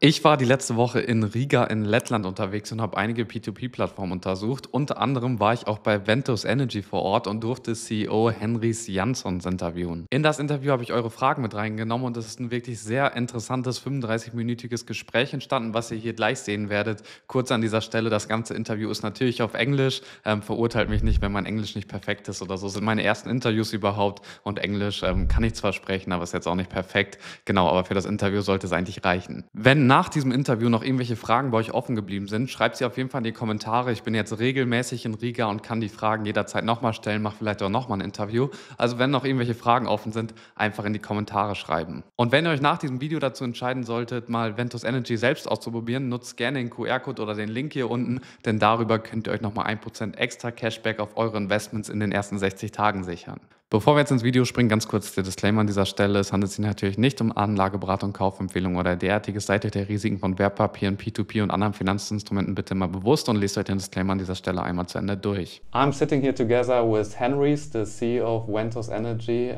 Ich war die letzte Woche in Riga in Lettland unterwegs und habe einige P2P-Plattformen untersucht. Unter anderem war ich auch bei Ventus Energy vor Ort und durfte CEO Henrys Janssons interviewen. In das Interview habe ich eure Fragen mit reingenommen und es ist ein wirklich sehr interessantes 35-minütiges Gespräch entstanden, was ihr hier gleich sehen werdet. Kurz an dieser Stelle, das ganze Interview ist natürlich auf Englisch. Verurteilt mich nicht, wenn mein Englisch nicht perfekt ist oder so. Das sind meine ersten Interviews überhaupt und Englisch kann ich zwar sprechen, aber ist jetzt auch nicht perfekt. Genau, aber für das Interview sollte es eigentlich reichen. Wenn nach diesem Interview noch irgendwelche Fragen bei euch offen geblieben sind, schreibt sie auf jeden Fall in die Kommentare. Ich bin jetzt regelmäßig in Riga und kann die Fragen jederzeit nochmal stellen, mache vielleicht auch nochmal ein Interview. Also wenn noch irgendwelche Fragen offen sind, einfach in die Kommentare schreiben. Und wenn ihr euch nach diesem Video dazu entscheiden solltet, mal Ventus Energy selbst auszuprobieren, nutzt gerne den QR-Code oder den Link hier unten, denn darüber könnt ihr euch nochmal 1% extra Cashback auf eure Investments in den ersten 60 Tagen sichern. Bevor wir jetzt ins Video springen, ganz kurz der Disclaimer an dieser Stelle. Es handelt sich natürlich nicht um Anlageberatung, Kaufempfehlung oder derartiges. Seid euch der Risiken von Wertpapieren, P2P und anderen Finanzinstrumenten bitte mal bewusst und lest euch den Disclaimer an dieser Stelle einmal zu Ende durch. I'm sitting here together with Henrys, the CEO of Ventus Energy.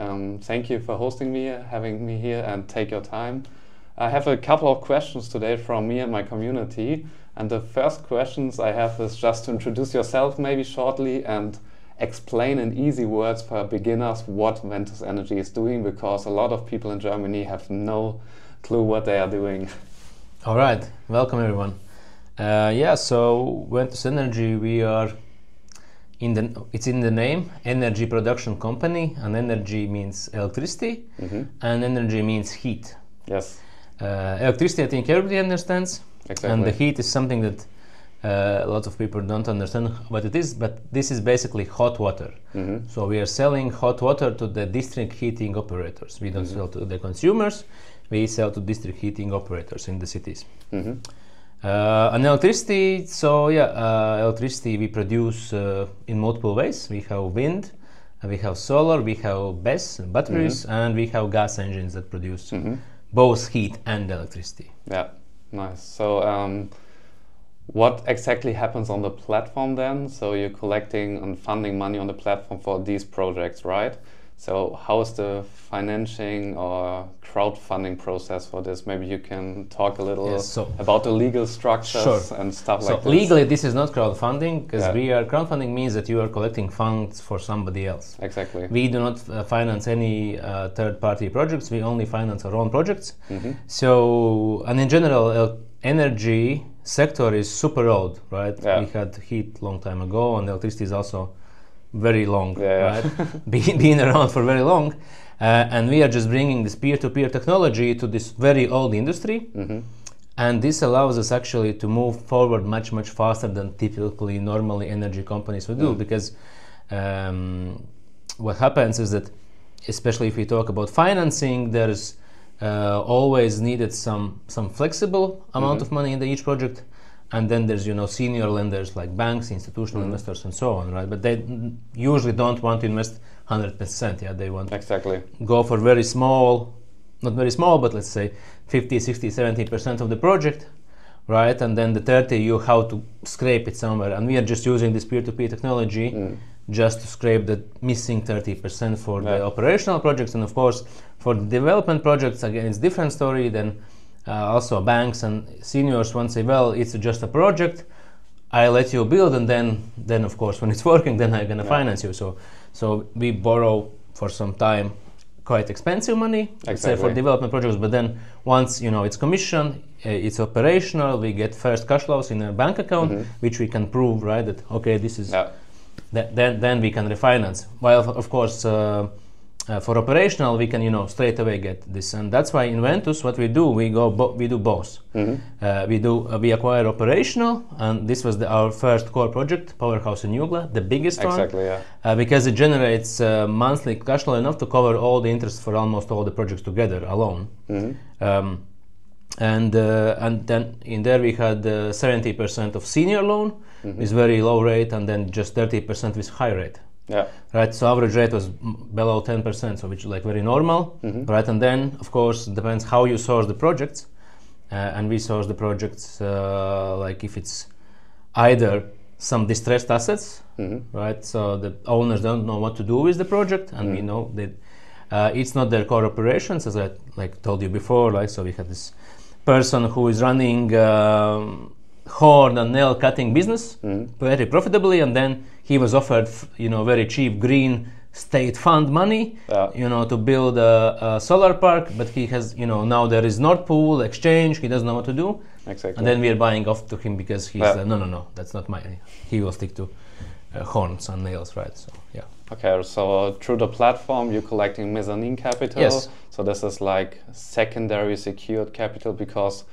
Thank you for hosting me, having me here and take your time. I have a couple of questions today from me and my community. And the first questions I have is just to introduce yourself maybe shortly and explain in easy words for beginners what Ventus Energy is doing, because a lot of people in Germany have no clue what they are doing. All right, welcome everyone. So Ventus Energy, we are it's in the name, energy production company, and energy means electricity, and energy means heat. Yes. Electricity, I think everybody understands, Exactly. And the heat is something that a lot of people don't understand what it is, but this is basically hot water. So we are selling hot water to the district heating operators. We don't sell to the consumers, we sell to district heating operators in the cities. And electricity, electricity we produce in multiple ways. We have wind, we have solar, we have BESS, batteries, and we have gas engines that produce both heat and electricity. Yeah, nice. So what exactly happens on the platform then? So you're collecting and funding money on the platform for these projects, right? So how is the financing or crowdfunding process for this? Maybe you can talk a little about the legal structures and stuff like this. So legally this is not crowdfunding, because crowdfunding means that you are collecting funds for somebody else. Exactly. We do not finance any third-party projects, we only finance our own projects. So, and in general, energy sector is super old, right? We had heat long time ago, and electricity is also very long, right? Being around for very long, and we are just bringing this peer-to-peer technology to this very old industry, and this allows us actually to move forward much faster than typically normally energy companies would do, because what happens is that, especially if we talk about financing, there's always needed some flexible amount of money in each project, and then there's senior lenders like banks, institutional investors, and so on, right? But they usually don't want to invest 100%. Yeah, they want go for very small, not very small, but let's say 50, 60, 70% of the project, right? And then the 30 you have to scrape it somewhere, and we are just using this peer-to-peer technology just to scrape the missing 30% for the operational projects. And of course, for the development projects, again, it's a different story. Then also banks and seniors want to say, well, it's just a project, I let you build, and then of course when it's working, then I'm gonna finance you. So we borrow for some time quite expensive money, say for development projects, but then once it's commissioned, it's operational, we get first cash flows in our bank account, which we can prove, right, that okay, this is then we can refinance. While of course for operational we can straight away get this, and that's why in Ventus what we do, we do both. We acquire operational, and this was our first core project, Powerhouse in Jugla, the biggest one, because it generates monthly cash flow enough to cover all the interest for almost all the projects together alone. And then in there we had 70% of senior loan with very low rate, and then just 30% with high rate. Right, so average rate was below 10%, so which is like very normal, right? And then of course it depends how you source the projects, and we source the projects like if it's either some distressed assets, right? So the owners don't know what to do with the project, and we know that it's not their core operations, as I told you before. So we had this person who is running horn and nail cutting business very profitably, and then he was offered, very cheap green state fund money, to build a solar park, but he has, now there is Nord Pool exchange, he doesn't know what to do. Exactly. And then we are buying off to him because he's no, that's not mine. He will stick to horns and nails, right? So yeah. Okay, so through the platform you're collecting mezzanine capital. Yes. So this is like secondary secured capital, because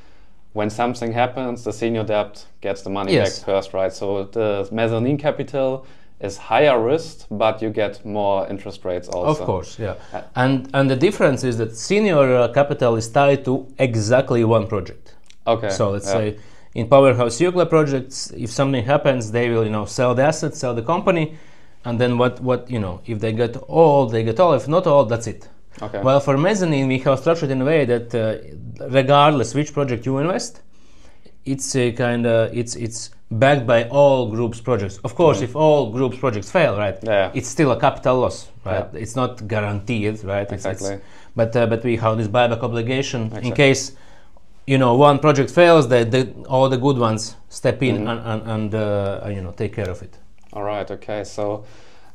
when something happens, the senior debt gets the money back first, right? So the mezzanine capital is higher risk, but you get more interest rates also. Of course, yeah. And the difference is that senior capital is tied to exactly one project. Okay. So let's say in Powerhouse Jugla projects, if something happens, they will, sell the assets, sell the company, and then what if they get all, they get all. If not all, that's it. Okay. Well, for mezzanine, we have structured in a way that regardless which project you invest, it's it's backed by all groups projects. Of course, if all groups projects fail, right, it's still a capital loss, right? Yeah. It's not guaranteed, right? Exactly. But we have this buyback obligation in case one project fails, all the good ones step in and take care of it. All right. Okay. So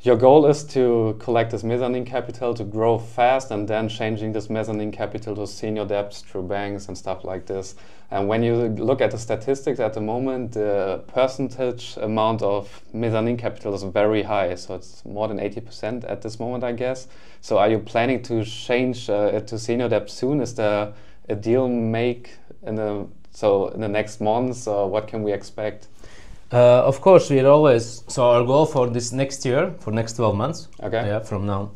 your goal is to collect this mezzanine capital to grow fast, and then changing this mezzanine capital to senior debts through banks and stuff like this. And when you look at the statistics at the moment, the percentage amount of mezzanine capital is very high. So it's more than 80% at this moment, I guess. So are you planning to change it to senior debt soon? Is there a deal make in the next months, or what can we expect? Of course, we are always, so our goal for this next year, for next 12 months, from now,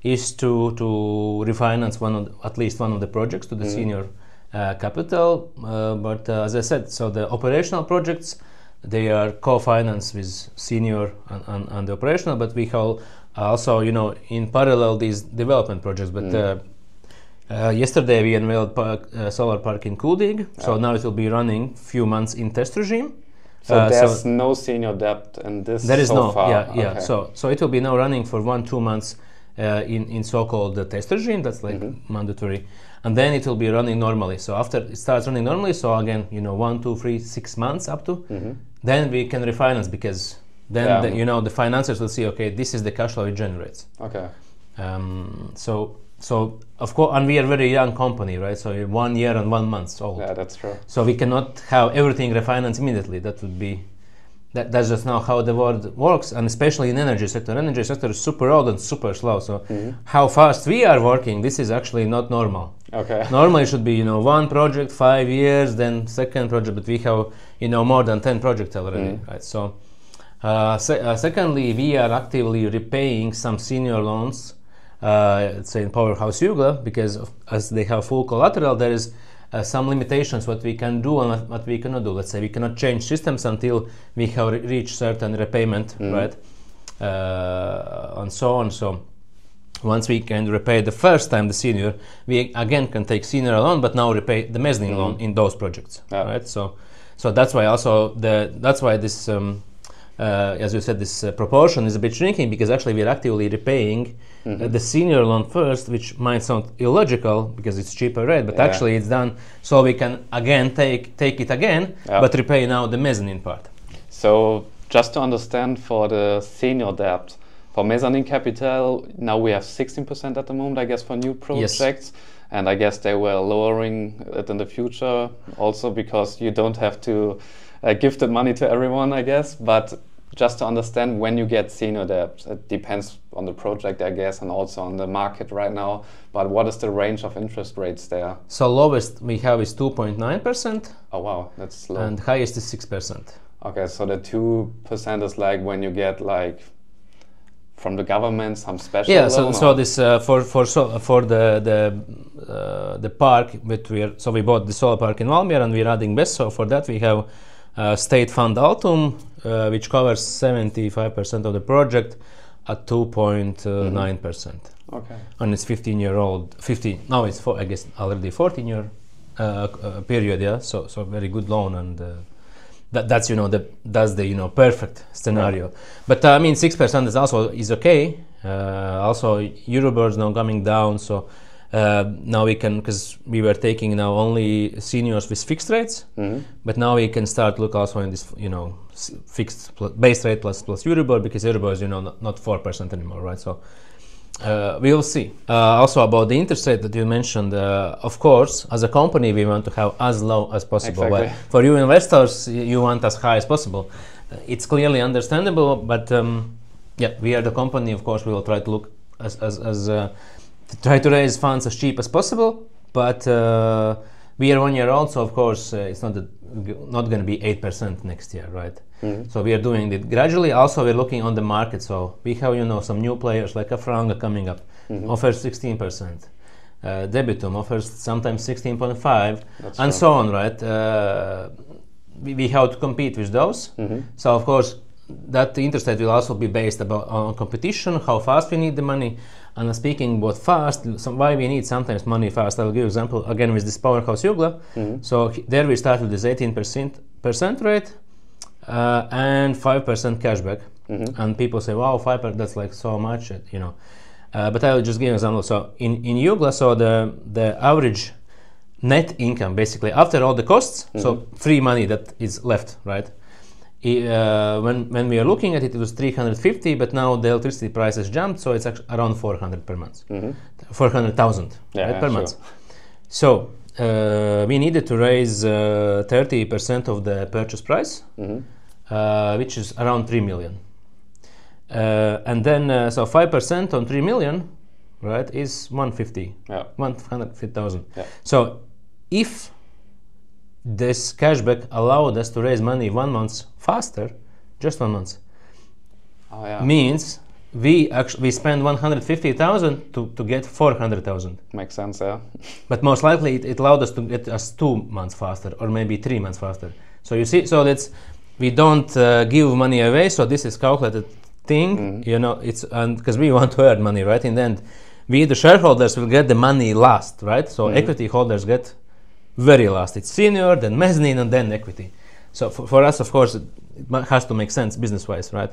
is to refinance at least one of the projects to the senior capital. But as I said, so the operational projects, they are co-financed with senior and the operational, but we have also, in parallel these development projects. But yesterday we unveiled solar park in Kuldig, so now it will be running few months in test regime. So there's no senior debt in this. There is so far. Yeah. Okay. So it will be now running for 1-2 months in so-called test regime. That's like mandatory, and then it will be running normally. So after it starts running normally, so again 1, 2, 3, 6 months up to, then we can refinance, because then the financiers will see, okay, this is the cash flow it generates. Okay. So of course, and we are a very young company, right? So 1 year and 1 month old. Yeah, that's true. So we cannot have everything refinanced immediately. That would be, that's just not how the world works, and especially in energy sector. Energy sector is super old and super slow. So how fast we are working, this is actually not normal. Okay. Normally it should be one project, 5 years, then second project, but we have more than 10 projects already, right? So secondly, we are actively repaying some senior loans. Let's say in Powerhouse Jugla, because as they have full collateral, there is some limitations what we can do and what we cannot do. Let's say we cannot change systems until we have reached certain repayment, right? And so on. So once we can repay the first time the senior, we again can take senior loan, but now repay the mezzanine loan in those projects, right? So that's why also this. As you said, this proportion is a bit shrinking, because actually we are actively repaying the senior loan first, which might sound illogical because it's cheaper rate, but actually it's done so we can again take it again, but repay now the mezzanine part. So just to understand, for the senior debt, for mezzanine capital, now we have 16% at the moment, I guess, for new projects. Yes. And I guess they were lowering it in the future also, because you don't have to give the money to everyone, I guess. But just to understand, when you get senior debt, it depends on the project, I guess, and also on the market right now. But what is the range of interest rates there? So lowest we have is 2.9%. Oh wow, that's low. And highest is 6%. Okay, so the 2% is like when you get like from the government some special loan? So this for the park, which we bought the solar park in Valmiera and we're adding BESS. So for that we have state fund Altum, which covers 75% of the project at 2.9%. Okay. And it's 15-year-old. Now it's I guess already 14-year period. Yeah. So very good loan, and that's the perfect scenario. Yeah. But I mean 6% is okay. Also Euribor is now coming down, so Now we can, because we were taking now only seniors with fixed rates, but now we can start look also in this, fixed base rate plus Euribor, because Euribor is, not 4% anymore, right? So we will see. Also about the interest rate that you mentioned, of course, as a company, we want to have as low as possible. Exactly. But for you investors, you want as high as possible. It's clearly understandable, but we are the company. Of course, we will try to look try to raise funds as cheap as possible. But we are 1 year old, so of course it's not going to be 8% next year, right? So we are doing it gradually. Also, we're looking on the market. So we have some new players like Afranga coming up, offers 16%. Debitum offers sometimes 16.5, and so on, right? We have to compete with those. So of course, that interest rate will also be based on competition, how fast we need the money. And speaking about fast, why we need sometimes money fast, I'll give you an example again with this Powerhouse Jugla. So there we start with this 18% rate and 5% cashback. And people say, wow, 5%, that's like so much, but I'll just give you an example. So in Jugla, so the average net income, basically after all the costs, so free money that is left, right? When we are looking at it, it was 350, but now the electricity prices jumped, so it's actually around 400 per month, 400,000 per month. So we needed to raise 30% of the purchase price, which is around 3 million. And then so 5% on 3 million, right, is 150,000. So if this cashback allowed us to raise money 1 month faster, just 1 month, means we spend 150,000 to get 400,000. Makes sense, yeah. But most likely it allowed us to get us 2 months faster, or maybe 3 months faster. So you see, so we don't give money away. So this is calculated thing, it's because we want to earn money, right? In the end, we the shareholders will get the money last, right? So equity holders get very last. It's senior, then mezzanine, and then equity. So for us, of course, it has to make sense business-wise, right?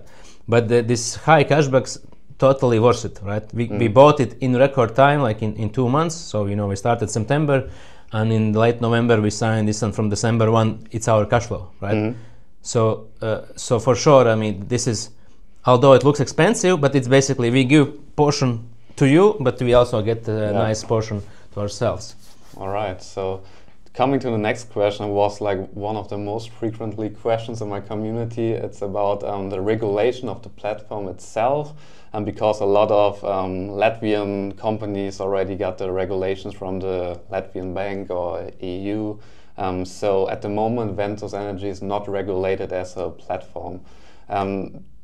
But this high cashbacks totally worth it, right? We bought it in record time, like in 2 months. So we started September, and in late November we signed this, and from December 1, it's our cash flow, right? So for sure, I mean, this is, although it looks expensive, but it's basically we give portion to you, but we also get a nice portion to ourselves. All right. So coming to the next question was like one of the most frequently questions in my community. It's about the regulation of the platform itself, and because a lot of Latvian companies already got the regulations from the Latvian bank or EU. So at the moment, Ventus Energy is not regulated as a platform.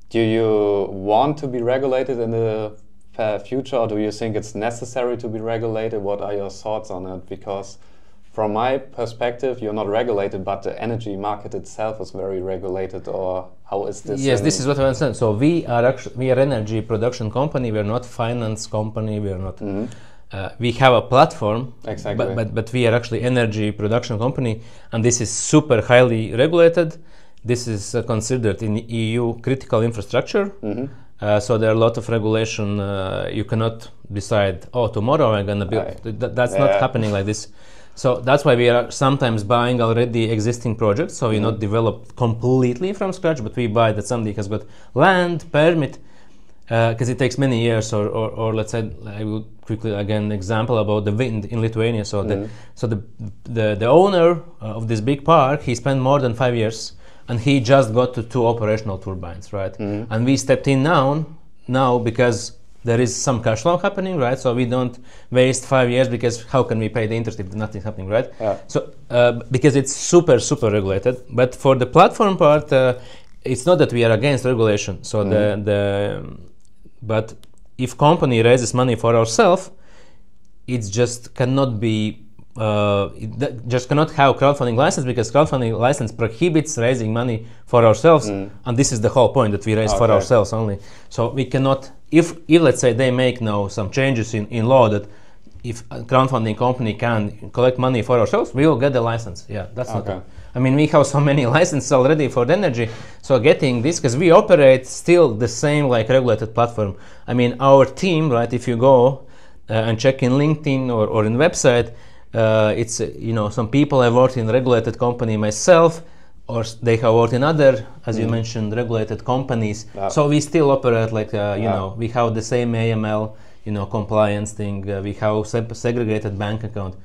Do you want to be regulated in the future, or do you think it's necessary to be regulated? What are your thoughts on it? Because from my perspective, you're not regulated, but the energy market itself is very regulated. Or how is this? Yes, this is what I understand. So we are energy production company. We are not finance company. We are not. We have a platform, exactly. but we are actually energy production company, and this is super highly regulated. This is considered in EU critical infrastructure. So there are a lot of regulation. You cannot decide, tomorrow I'm going to build. That's not happening like this. So that's why we are sometimes buying already existing projects. So we not develop completely from scratch, but we buy that somebody has got land, permit, because it takes many years. Or let's say, I will quickly again example about the wind in Lithuania. So the owner of this big park, he spent more than 5 years. And he just got to 2 operational turbines, right? And we stepped in now because there is some cash flow happening, right? So we don't waste 5 years, because how can we pay the interest if nothing's happening, right? So because it's super regulated. But for the platform part, it's not that we are against regulation. So but if company raises money for ourselves, it just cannot be. It just cannot have crowdfunding license, because crowdfunding license prohibits raising money for ourselves, and this is the whole point, that we raise for ourselves only. So we cannot, if let's say they make now some changes in law that if a crowdfunding company can collect money for ourselves, we will get the license. Yeah, that's not. I mean, we have so many licenses already for the energy, so getting this, because we operate still the same like regulated platform. I mean, our team, right? If you go, and check in LinkedIn or in website, it's some people have worked in regulated company myself, or they have worked in other, as you mentioned, regulated companies. So we still operate like we have the same AML compliance thing. We have segregated bank account.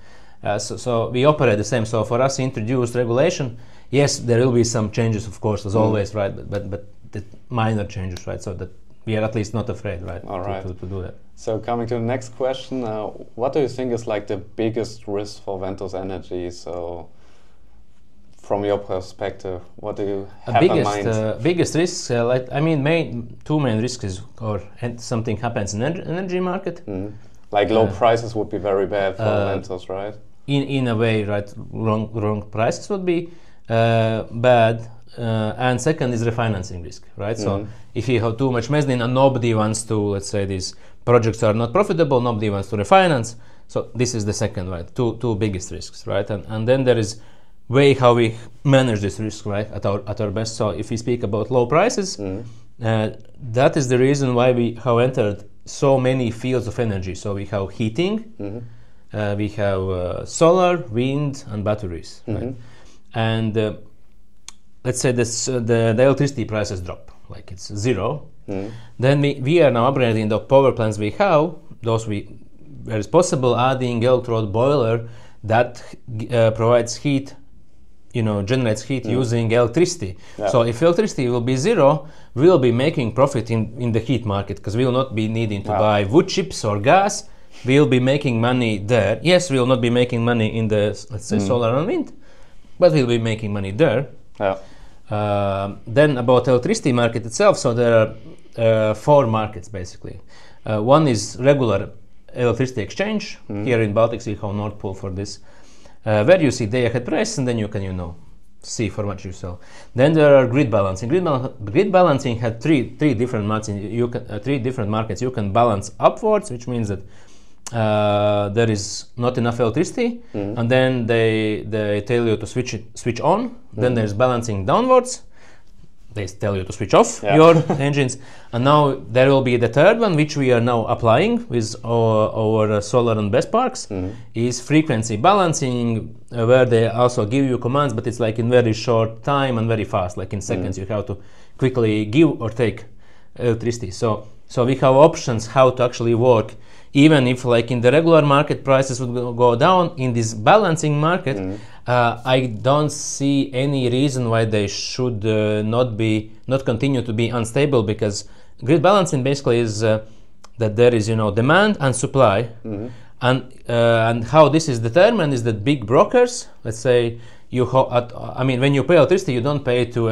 So we operate the same. So for us introduced regulation, yes, there will be some changes, of course, as always, right? But the minor changes, right? So that we are at least not afraid, right? All right. To do that. So coming to the next question, what do you think is like the biggest risk for Ventus Energy? So from your perspective, what do you have in mind? Biggest risks, two main risks is, something happens in energy market. Like low prices would be very bad for Ventus, right? In a way, right? Wrong prices would be bad. And second is refinancing risk, right? So if you have too much mezzanine and nobody wants to, let's say these projects are not profitable, nobody wants to refinance. So this is the second, right? Two biggest risks, right? And then there is way how we manage this risk, right? At our best. So if we speak about low prices, that is the reason why we have entered so many fields of energy. So we have heating, we have solar, wind, and batteries, right? And let's say the electricity prices drop, like it's zero. Then we are now upgrading the power plants we have. Where it's possible adding electrode boiler that provides heat, generates heat using electricity. So if electricity will be zero, we will be making profit in the heat market, because we will not be needing to buy wood chips or gas. We will be making money there. Yes, we will not be making money in the, let's say, solar and wind, but we'll be making money there. Then about electricity market itself, so there are 4 markets basically. One is regular electricity exchange. Here in Baltics we have Nord Pool for this, where you see day ahead price, and then you can see for much you sell. Then there are grid balancing. Grid balancing had three different markets. Three different markets. You can balance upwards, which means that there is not enough electricity, and then they tell you to switch on. Then there's balancing downwards. They tell you to switch off your engines, and now there will be the third one, which we are now applying with our solar and BESS parks, is frequency balancing, where they also give you commands, but it's like in very short time and very fast, like in seconds. You have to quickly give or take electricity. So we have options how to actually work. Even if, like in the regular market, prices would go down, in this balancing market, I don't see any reason why they should not continue to be unstable, because grid balancing basically is that there is demand and supply, and how this is determined is that big brokers, let's say, when you pay electricity, you don't pay to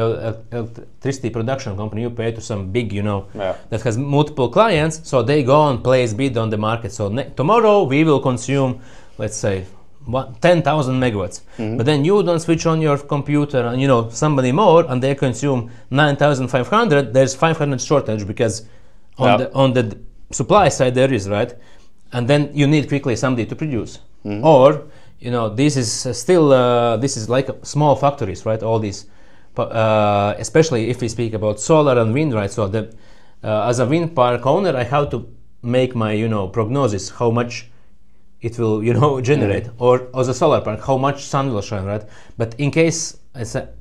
electricity production company. You pay to some big, that has multiple clients. So they go and place bid on the market. So tomorrow we will consume, let's say, 10,000 megawatts. But then you don't switch on your computer, and somebody more, and they consume 9,500. There's 500 shortage, because on the supply side there is, right, and then you need quickly somebody to produce, or this is still this is like small factories, right? All these, especially if we speak about solar and wind, right? So as a wind park owner, I have to make my prognosis how much it will generate, or as a solar park how much sun will shine, right? But in case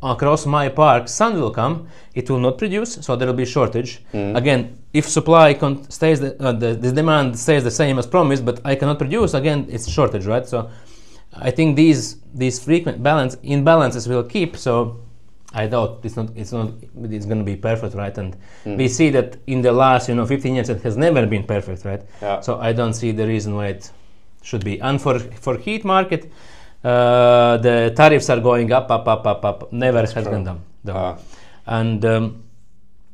across my park sun will come, it will not produce, so there will be shortage. Again, if supply stays the demand stays the same as promised, but I cannot produce, again it's shortage, right? So I think these frequent imbalances will keep. So I doubt it's going to be perfect, right? And we see that in the last 15 years it has never been perfect, right? So I don't see the reason why it should be. And for heat market, the tariffs are going up. Never has gone down. And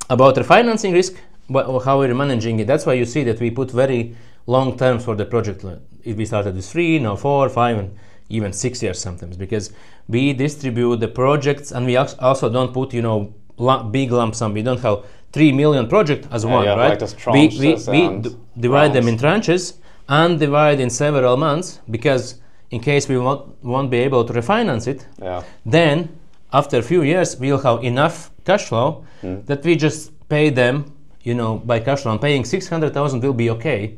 about refinancing risk, how we're managing it, that's why you see that we put very long terms for the project. If we started with 3, now 4, 5, and even 6 years sometimes, because we distribute the projects, and we also don't put big lump sum. We don't have 3 million project as one, right? Like we divide them in tranches and divide in several months, because in case we won't be able to refinance it, then after a few years we'll have enough cash flow that we just pay them by cash flow. And paying 600,000 will be okay.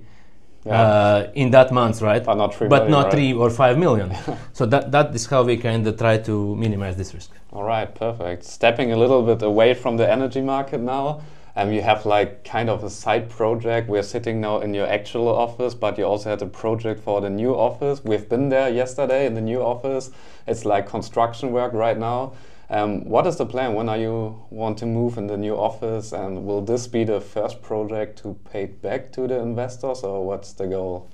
in that month, right? But not 3 but million, not right? 3 or 5 million. So that is how we kind of try to minimize this risk. All right, perfect. Stepping a little bit away from the energy market now, you have like kind of a side project. We're sitting now in your actual office, but you also had a project for the new office. We've been there yesterday in the new office. It's like construction work right now. What is the plan? When are you want to move in the new office? And will this be the first project to pay back to the investors, or what's the goal?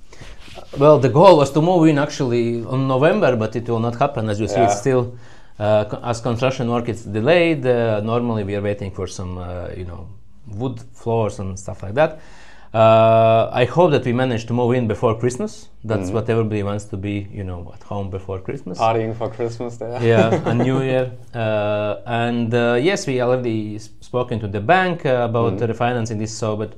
Well, the goal was to move in actually on November, but it will not happen. As you see, it's still, as construction work is delayed. Normally we are waiting for some, wood floors and stuff like that. I hope that we manage to move in before Christmas. That's what everybody wants to be, at home before Christmas. Partying for Christmas there. Yeah, and New Year. Yes, we already spoken to the bank about refinancing this. But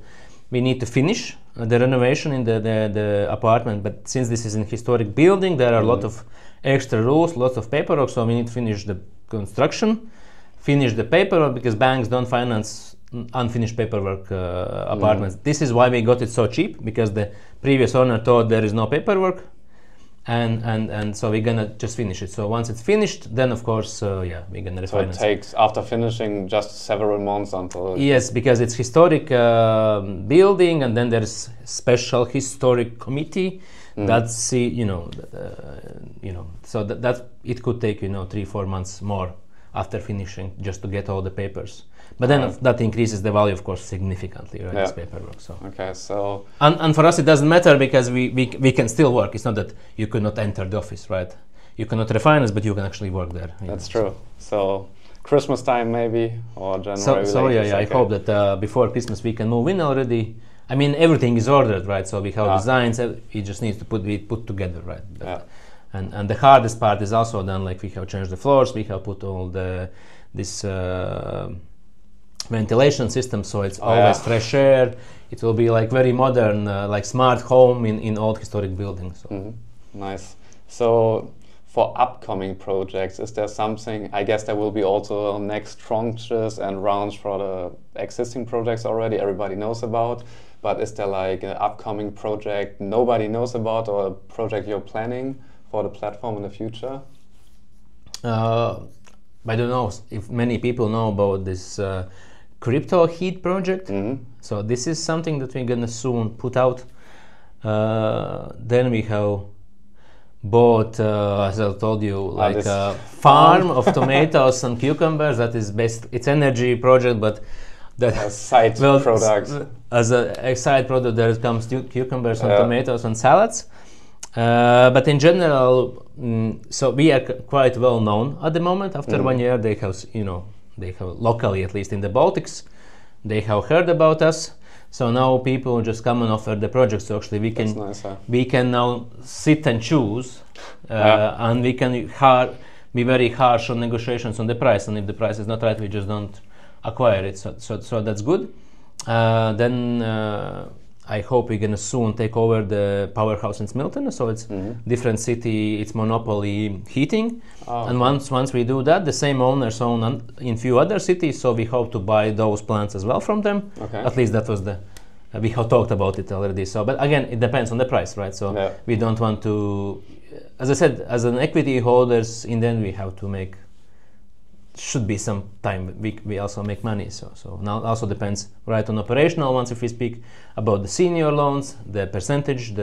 we need to finish the renovation in the apartment. But since this is a historic building, there are a lot of extra rules, lots of paperwork. So we need to finish the construction, finish the paperwork, because banks don't finance unfinished paperwork apartments. This is why we got it so cheap, because the previous owner thought there is no paperwork, and so we're gonna just finish it. So once it's finished, then of course we're gonna refinance. So it takes, after finishing, just several months until yes, because it's historic building, and then there's special historic committee that see so that it could take 3-4 months more after finishing, just to get all the papers. But then that increases the value, of course, significantly, right? This paperwork. So okay, so and for us it doesn't matter, because we can still work. It's not that you could not enter the office, right? You cannot refinance, but you can actually work there. That's true. So Christmas time maybe, or January. So I hope that before Christmas we can move in already. I mean, everything is ordered, right? So we have designs. It just needs to be put together, right? But, and the hardest part is also done. Like, we have changed the floors. We have put all this ventilation system, so it's always fresh air. It will be like very modern, like smart home in old historic buildings. So. Nice. So for upcoming projects, is there something? I guess there will be also next tranches and rounds for the existing projects already everybody knows about. But is there like an upcoming project nobody knows about, or a project you're planning for the platform in the future? I don't know if many people know about this crypto heat project. So this is something that we're gonna soon put out. Then we have bought, as I told you, like a farm of tomatoes and cucumbers. That is it's energy project, but that side products. As a side product, there comes cucumbers and tomatoes and salads. But in general, so we are quite well known at the moment. After 1 year, they have, they have locally, at least in the Baltics, they have heard about us. So now people just come and offer the projects. So actually, we can now sit and choose, and we can be very harsh on negotiations on the price. And if the price is not right, we just don't acquire it. So that's good. Then I hope we're gonna soon take over the powerhouse in Smiltene. So it's different city. It's monopoly heating. And once we do that, the same owners own in few other cities. So we hope to buy those plants as well from them. At least that was we have talked about it already. So, but again, it depends on the price, right? So we don't want to, as I said, as an equity holders, in the end we have to make. Should be some time we also make money. So now also depends right on operational ones. If we speak about the senior loans, the percentage,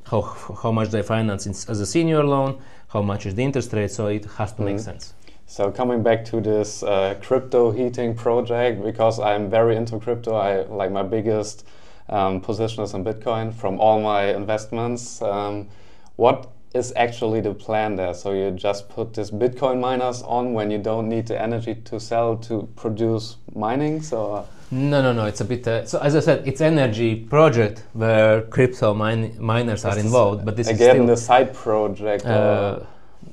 how much they finance as a senior loan, how much is the interest rate. So it has to make sense. So coming back to this crypto heating project, because I'm very into crypto, I like my biggest position is in Bitcoin from all my investments. What is actually the plan there? So you just put this Bitcoin miners on when you don't need the energy to sell to produce mining? So no, it's a bit. So as I said, it's energy project where crypto miners are involved. But this again is still the side project.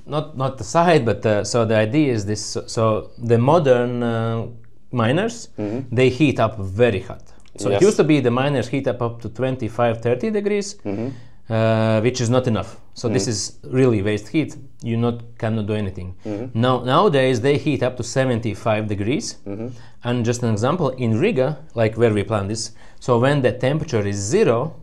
Not the side, but so the idea is this. So the modern miners, they heat up very hot. So it used to be the miners heat up to 25-30 degrees. Which is not enough. So this is really waste heat. You cannot do anything. Nowadays they heat up to 75 degrees. And just an example, in Riga, like where we plan this, so when the temperature is 0,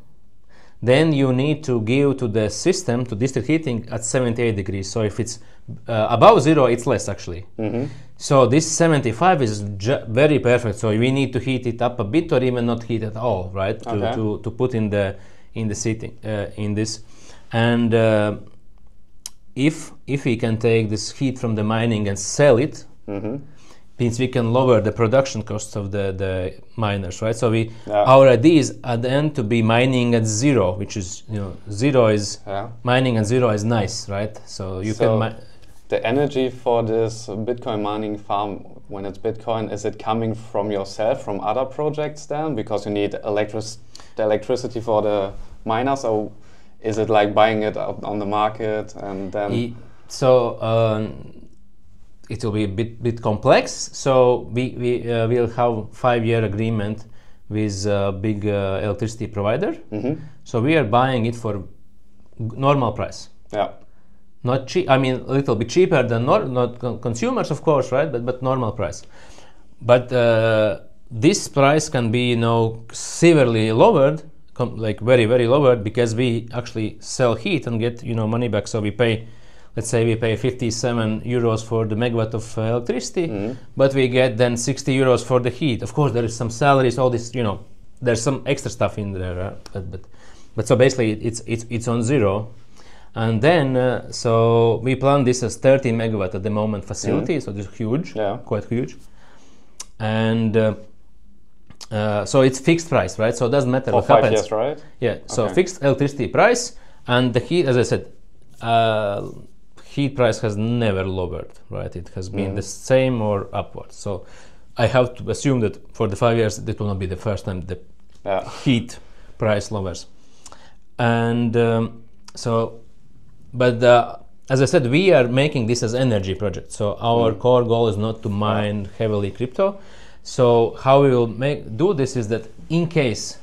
then you need to give to the system, to district heating at 78 degrees. So if it's above 0, it's less actually. So this 75 is very perfect. So we need to heat it up a bit or even not heat at all, right? To put in the seating in this. And if we can take this heat from the mining and sell it, means we can lower the production costs of the miners, right? So our idea is at the end to be mining at 0, which is, you know, 0 is mining at 0 is nice, right? So you can. The energy for this Bitcoin mining farm, when it's Bitcoin, is it coming from yourself, from other projects then? Because you need the electricity for the miners, or is it like buying it out on the market and then? It will be a bit complex. So we will have 5-year agreement with a big electricity provider. So we are buying it for normal price. Yeah. Not cheap. I mean, a little bit cheaper than not consumers, of course, right? But normal price. But this price can be, you know, severely lowered, like very, very lowered, because we actually sell heat and get, you know, money back. So we pay, let's say we pay 57 euros for the megawatt of electricity, but we get then 60 euros for the heat. Of course, there is some salaries, all this, you know, there's some extra stuff in there, but so basically it's on 0. And then, so we plan this as 30 megawatt at the moment facility, so this is huge, quite huge. And so it's fixed price, right? So it doesn't matter what happens. For 5 years, right? Yeah, so fixed electricity price, and the heat, as I said, heat price has never lowered, right? It has been the same or upward. So I have to assume that for the 5 years, that will not be the first time the heat price lowers. And but as I said, we are making this as energy project. So our core goal is not to mine heavily crypto. So how we will do this is that in case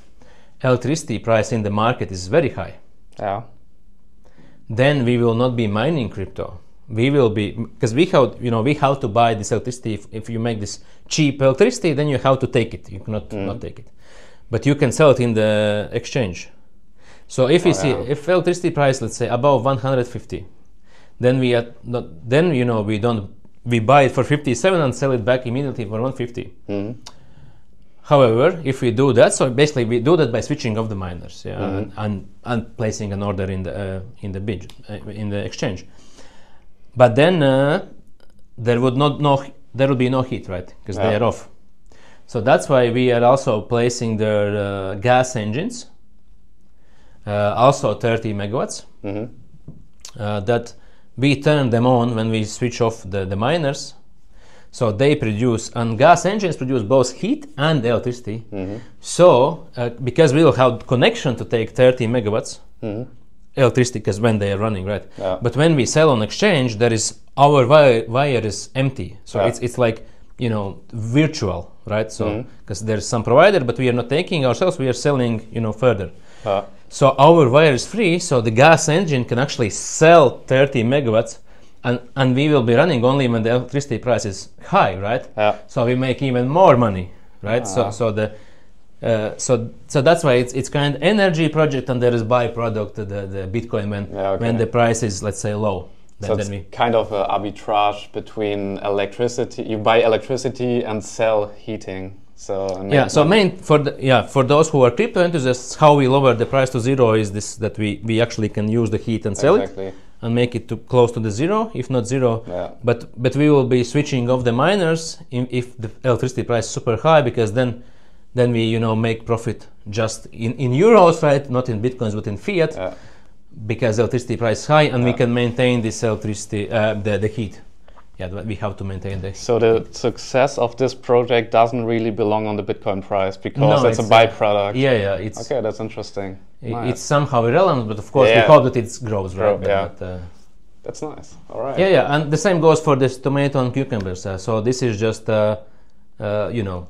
electricity price in the market is very high, then we will not be mining crypto. We will be, because we have to buy this electricity. If you make this cheap electricity, then you have to take it. You cannot not take it, but you can sell it in the exchange. So if if electricity price, let's say above 150, then we buy it for 57 and sell it back immediately for 150. However, if we do that, so basically we do that by switching off the miners, and placing an order in the exchange. But then there would be no heat, right? Because they are off. So that's why we are also placing the gas engines, also 30 megawatts, that we turn them on when we switch off the miners. So they produce, and gas engines produce both heat and electricity. So because we will have connection to take 30 megawatts electricity, because when they are running, right? But when we sell on exchange, there is our wire is empty. So it's like, you know, virtual, right? So because there's some provider, but we are not taking ourselves, we are selling, you know, further. So our wire is free, so the gas engine can actually sell 30 megawatts, and we will be running only when the electricity price is high, right? So we make even more money, right? So that's why it's kind of energy project, and there is byproduct, the Bitcoin when the price is, let's say, low. So it's kind of an arbitrage between electricity. You buy electricity and sell heating. So for those who are crypto enthusiasts, how we lower the price to 0 is this, that we actually can use the heat and sell it and make it close to the 0, if not 0. But we will be switching off the miners if the electricity price is super high, because then we, you know, make profit just in euros, right? Not in bitcoins, but in fiat, because electricity price is high, and we can maintain this electricity, the heat. We have to maintain the. So the success of this project doesn't really belong on the Bitcoin price, because it's a byproduct. It's okay. That's interesting. It's somehow irrelevant, but of course we hope that it grows, right? That's nice. All right. And the same goes for this tomato and cucumbers. So this is just you know,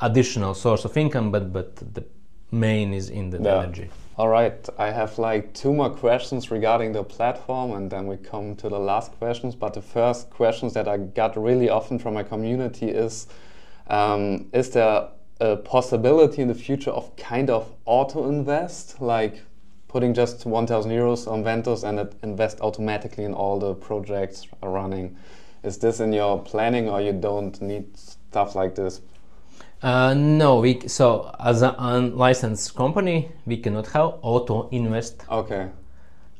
additional source of income, but the main is in the energy. All right, I have like 2 more questions regarding the platform, and then we come to the last questions. But the first questions that I got really often from my community is there a possibility in the future of kind of auto invest? Like putting just 1,000 euros on Ventus and it invest automatically in all the projects are running. Is this in your planning, or you don't need stuff like this? No, so as an unlicensed company, we cannot have auto invest. Okay.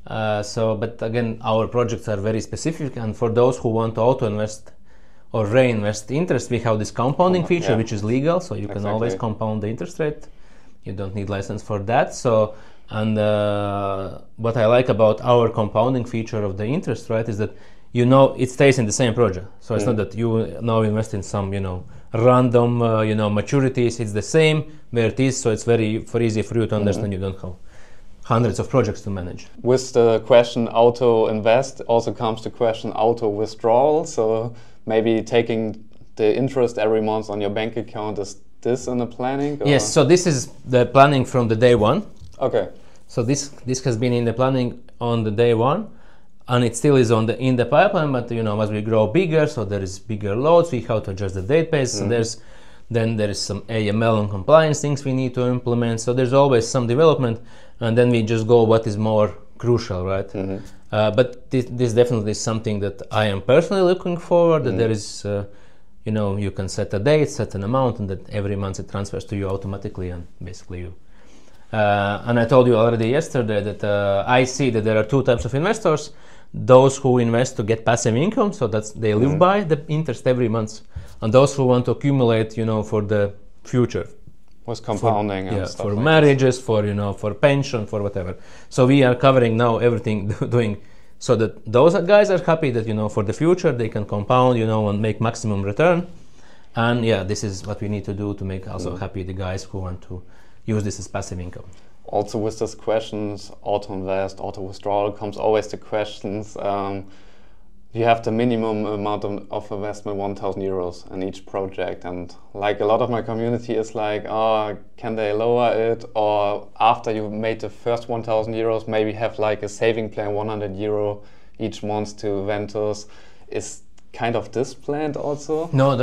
But again, our projects are very specific, and for those who want to auto invest or reinvest interest, we have this compounding feature, which is legal, so you can always compound the interest rate. You don't need license for that. So, and what I like about our compounding feature of the interest rate is that it stays in the same project. So it's not that you now invest in some random maturities. It's the same where it is. So it's very easy for you to understand. You don't have hundreds of projects to manage. With the question auto invest also comes the question auto withdrawal. So maybe taking the interest every month on your bank account, is this in the planning? Or? Yes, so this is the planning from the day one. Okay. So this has been in the planning on the day one, and it still is in the pipeline. But as we grow bigger, so there is bigger loads. We have to adjust the database. So there is some AML and compliance things we need to implement. So there's always some development, and then we just go what is more crucial, right? But this definitely is something that I am personally looking forward. That there is, you can set a date, set an amount, and that every month it transfers to you automatically, and basically you. And I told you already yesterday that I see that there are two types of investors: those who invest to get passive income, so that's they live by the interest every month, and those who want to accumulate, for the future. Was compounding and stuff for like marriages, for pension, for whatever. So we are covering now everything, doing so that those guys are happy that for the future they can compound, and make maximum return. And this is what we need to do to make also happy the guys who want to use this as passive income. Also with these questions, auto invest, auto withdrawal, comes always the questions. You have the minimum amount of investment, 1,000 euros in each project, and like a lot of my community is like, can they lower it? Or after you made the first 1,000 euros, maybe have like a saving plan, 100 euro each month to Ventus. Is kind of this planned also? No,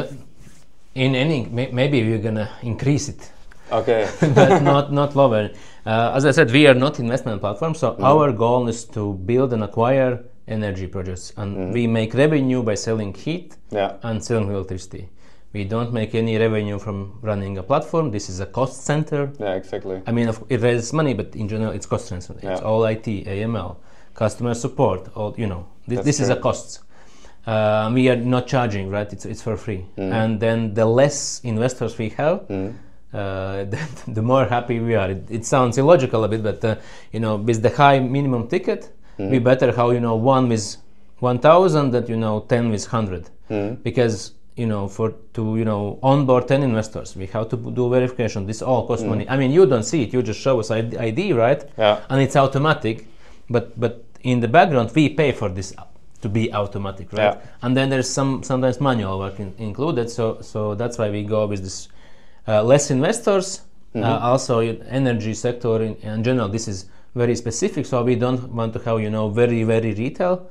maybe we're gonna increase it. Okay. But not lower. As I said, we are not investment platform, so our goal is to build and acquire energy projects, and we make revenue by selling heat and selling electricity. We don't make any revenue from running a platform. This is a cost center. Yeah, exactly. I mean, it raises money, but in general, it's cost center. It's all IT, AML, customer support. All this is a cost. We are not charging, right? It's for free. And then the less investors we have, the more happy we are. It sounds illogical a bit, but with the high minimum ticket, we better have 1 with 1,000 than 10 with 100, because to onboard 10 investors, we have to do verification. This all costs money. I mean, you don't see it; you just show us ID, right? Yeah. And it's automatic, but in the background we pay for this to be automatic, right? Yeah. And then there's sometimes manual work included. So that's why we go with this less investors. Also, energy sector in general, this is very specific, so we don't want to have very retail.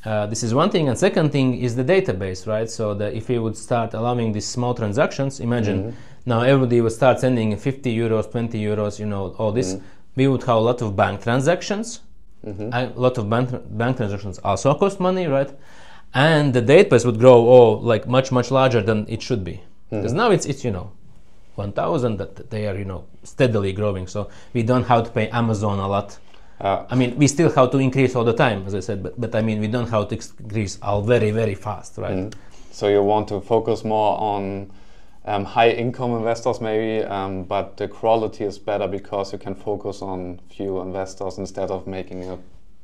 This is one thing, and second thing is the database, right? So if we would start allowing these small transactions, imagine now everybody would start sending 50 euros, 20 euros, all this. We would have a lot of bank transactions. A lot of bank transactions also cost money, right? And the database would grow much larger than it should be, because now it's 1,000 that they are steadily growing, so we don't have to pay Amazon a lot. I mean, we still have to increase all the time, as I said, but I mean, we don't have to increase all very fast, right? So you want to focus more on high income investors maybe, but the quality is better because you can focus on few investors instead of making it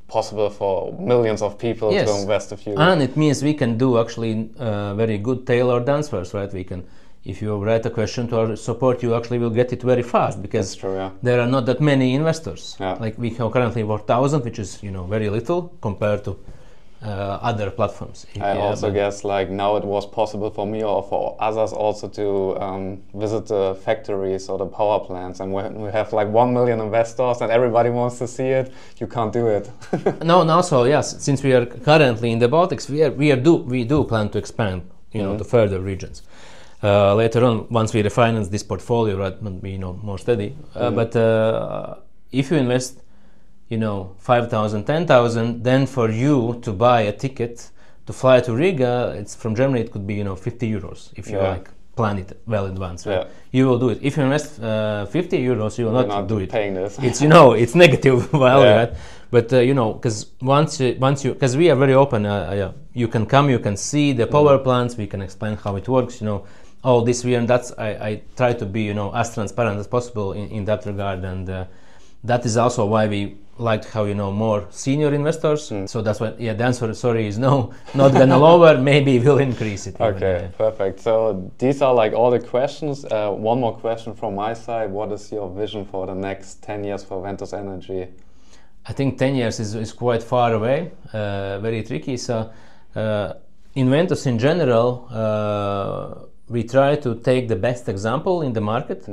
possible for millions of people to invest a few. And it means we can do actually very good tailored answers, right? We can, if you write a question to our support, you actually will get it very fast, because there are not that many investors. Like we have currently 4,000, which is very little compared to other platforms. I also guess like now it was possible for me or for others also to visit the factories or the power plants, and when we have like 1 million investors and everybody wants to see it, you can't do it. No. So yes, since we are currently in the Baltics, we do plan to expand, to further regions. Later on, once we refinance this portfolio, right, will be more steady. But if you invest you know, 5,000, 10,000, then for you to buy a ticket to fly to Riga, it's from Germany, it could be, you know, 50 euros if you like plan it well in advance, right? You will do it. If you invest 50 euros, you will not do it. Paying this. It's, you know, it's negative value, right? But you know, because once you, because we are very open, you can come, you can see the power plants, we can explain how it works, you know, all this and that's, I try to be, you know, as transparent as possible in that regard, and that is also why we like how, you know, more senior investors. So that's why, the answer, sorry, is no, not gonna lower. Maybe we'll increase it. Okay, perfect. So these are like all the questions. One more question from my side. What is your vision for the next 10 years for Ventus Energy? I think 10 years is quite far away, very tricky. So in Ventus in general, we try to take the best example in the market.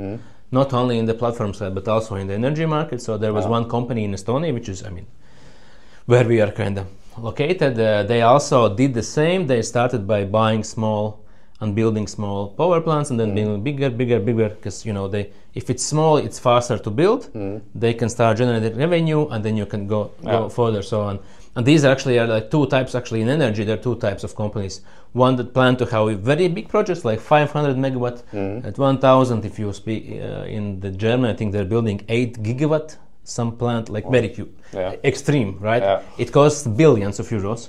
Not only in the platform side, but also in the energy market. So there was one company in Estonia, which is, I mean, where we are kind of located. They also did the same. They started by buying small and building small power plants, and then building bigger, because, you know, if it's small, it's faster to build. They can start generating revenue, and then you can go further, so on. And these actually are like two types, actually in energy, there are two types of companies. One that plan to have very big projects, like 500 megawatt at 1,000, if you speak in the German, I think they're building 8 gigawatt, some plant, like very huge, extreme, right? It costs billions of euros,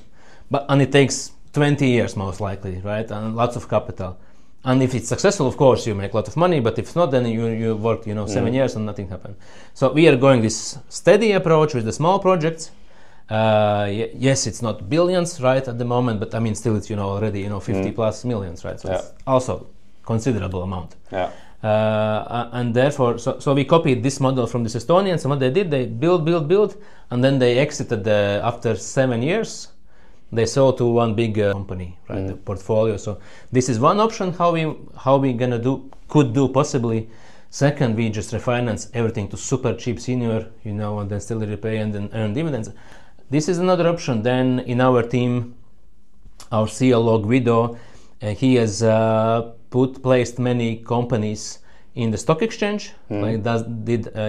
and it takes 20 years most likely, right? And lots of capital. And if it's successful, of course, you make a lot of money, but if it's not, then you work, you know, 7 years and nothing happened. So we are going this steady approach with the small projects. Yes, it's not billions, right, at the moment, but I mean, still it's, you know, already, you know, 50 plus millions, right? So it's also considerable amount. And therefore, so we copied this model from this Estonians, and what they did, they build, and then they exited after 7 years. They sold to one big company, right, the portfolio. So this is one option how we could do possibly. Second, we just refinance everything to super cheap senior, you know, and then still repay and then earn dividends. This is another option. Then in our team, our CLO Guido, he has placed many companies in the stock exchange. Like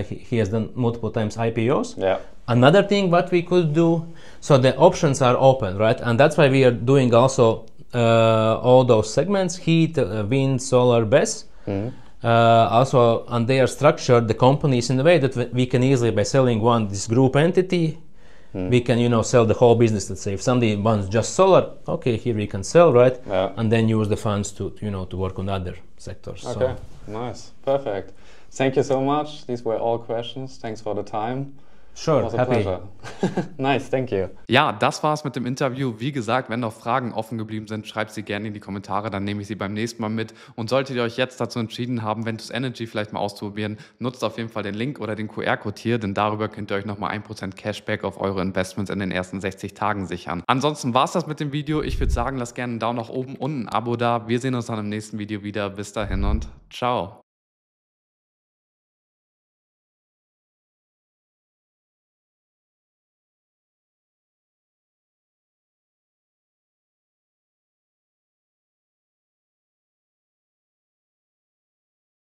he has done multiple times IPOs. Another thing what we could do, so the options are open, right? And that's why we are doing also all those segments: heat, wind, solar, BESS. Also, and they are structured, the companies, in a way that we can easily, by selling this group entity, we can, you know, sell the whole business. Let's say if somebody wants just solar, okay, here we can sell, right? And then use the funds to, you know, to work on other sectors. Okay, nice, perfect. Thank you so much. These were all questions. Thanks for the time. Sure, happy. Nice, thank you. Ja, das war's mit dem Interview. Wie gesagt, wenn noch Fragen offen geblieben sind, schreibt sie gerne in die Kommentare, dann nehme ich sie beim nächsten Mal mit. Und solltet ihr euch jetzt dazu entschieden haben, Ventus Energy vielleicht mal auszuprobieren, nutzt auf jeden Fall den Link oder den QR-Code hier, denn darüber könnt ihr euch nochmal 1% Cashback auf eure Investments in den ersten 60 Tagen sichern. Ansonsten war's das mit dem Video. Ich würde sagen, lasst gerne einen Daumen nach oben und ein Abo da. Wir sehen uns dann im nächsten Video wieder. Bis dahin und ciao.